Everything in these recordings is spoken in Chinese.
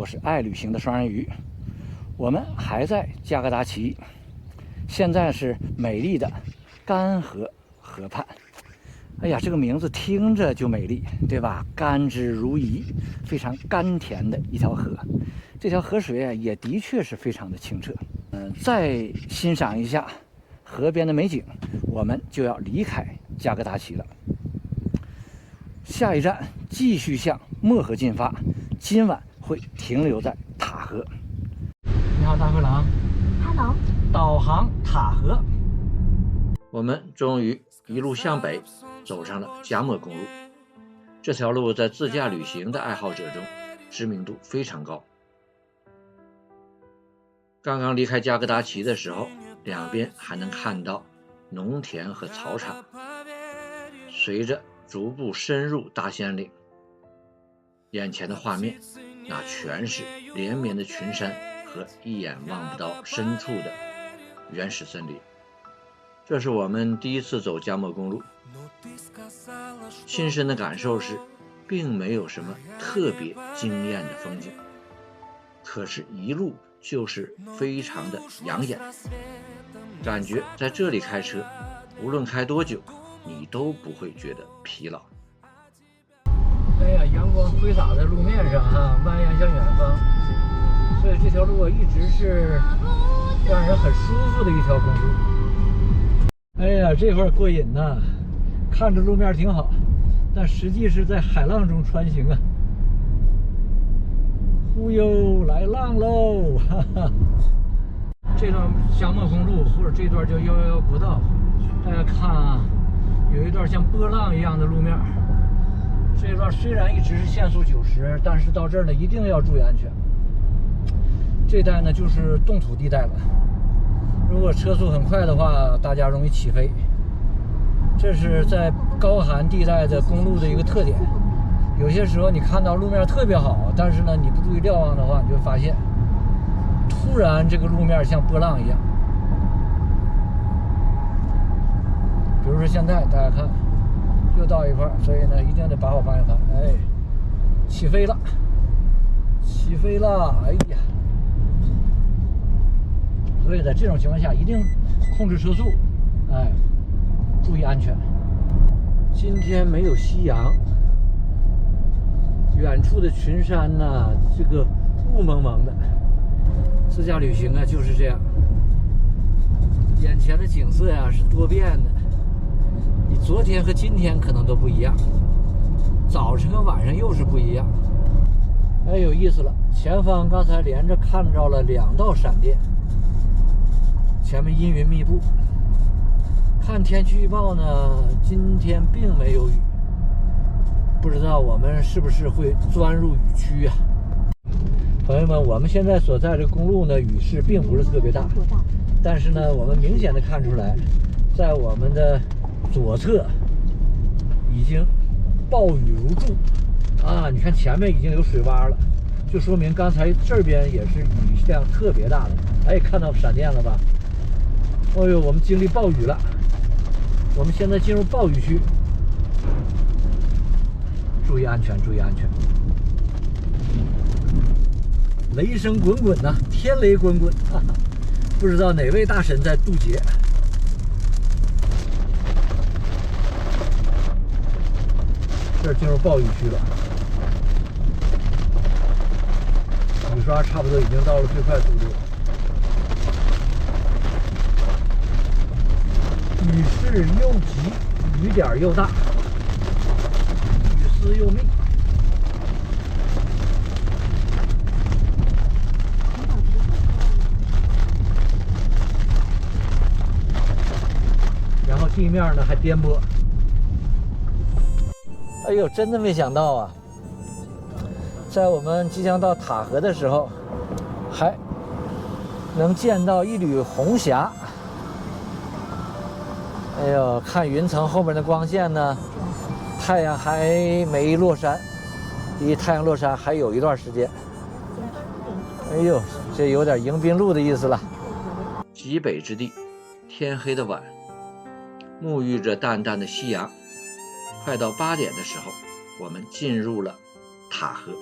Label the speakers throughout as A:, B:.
A: 我是爱旅行的双人鱼，我们还在加格达奇，现在是美丽的干河河畔。哎呀，这个名字听着就美丽，对吧？甘之如饴，非常甘甜的一条河。这条河水啊，也的确是非常的清澈。再欣赏一下河边的美景，我们就要离开加格达奇了。下一站继续向漠河进发，今晚会停留在塔河。你好，大灰狼。
B: Hello。
A: 导航塔河。我们终于一路向北走上了加莫公路。这条路在自驾旅行的爱好者中知名度非常高。刚刚离开加格达奇的时候，两边还能看到农田和草场。随着逐步深入大仙岭，眼前的画面那全是连绵的群山和一眼望不到深处的原始森林。这是我们第一次走加莫公路，亲身的感受是并没有什么特别惊艳的风景，可是一路就是非常的养眼，感觉在这里开车无论开多久你都不会觉得疲劳。哎呀，阳光挥洒在路面上蜿蜒向远方，所以这条路一直是让人很舒服的一条公路。哎呀，这会儿过瘾呐，看着路面挺好，但实际是在海浪中穿行啊。忽悠来浪喽，哈哈！这段加莫公路或者这段叫111国道，大家看啊，有一段像波浪一样的路面。这一段虽然一直是限速90，但是到这儿呢一定要注意安全。这带呢就是冻土地带了。如果车速很快的话，大家容易起飞。这是在高寒地带的公路的一个特点。有些时候你看到路面特别好，但是呢你不注意瞭望的话，你就会发现突然这个路面像波浪一样。比如说现在大家看又到一块，所以呢一定得把好方向盘。哎，起飞了，起飞了！哎呀！所以在这种情况下一定控制车速，哎，注意安全。今天没有夕阳，远处的群山呢，这个雾蒙蒙的。自驾旅行啊就是这样，眼前的景色呀是多变的，你昨天和今天可能都不一样，早晨和晚上又是不一样。哎，有意思了，前方刚才连着看着了2道闪电。前面阴云密布，看天气预报呢，今天并没有雨，不知道我们是不是会钻入雨区啊？朋友们，我们现在所在的公路呢，雨势并不是特别大，但是呢，我们明显的看出来，在我们的左侧已经暴雨如注啊！你看前面已经有水洼了，就说明刚才这边也是雨量特别大的。哎，看到闪电了吧？哦呦，我们经历暴雨了，我们现在进入暴雨区，注意安全，注意安全！雷声滚滚呐，天雷滚滚，哈哈，不知道哪位大神在渡劫。这儿进入暴雨区了，雨刷差不多已经到了最快速度了。雨势又急，雨点又大，雨丝又密。然后地面呢还颠簸。哎呦，真的没想到啊，在我们即将到塔河的时候，还能见到一缕红霞。哎呦，看云层后面的光线呢，太阳还没落山，离太阳落山还有一段时间。哎呦，这有点迎宾路的意思了。极北之地，天黑的晚，沐浴着淡淡的夕阳，快到8点的时候，我们进入了塔河。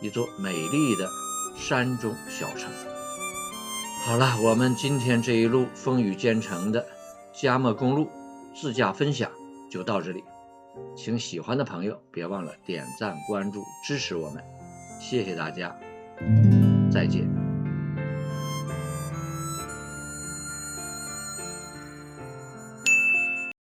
A: 一座美丽的山中小城。好了，我们今天这一路风雨兼程的嘉墨公路自驾分享就到这里，请喜欢的朋友别忘了点赞关注支持我们，谢谢大家，再见。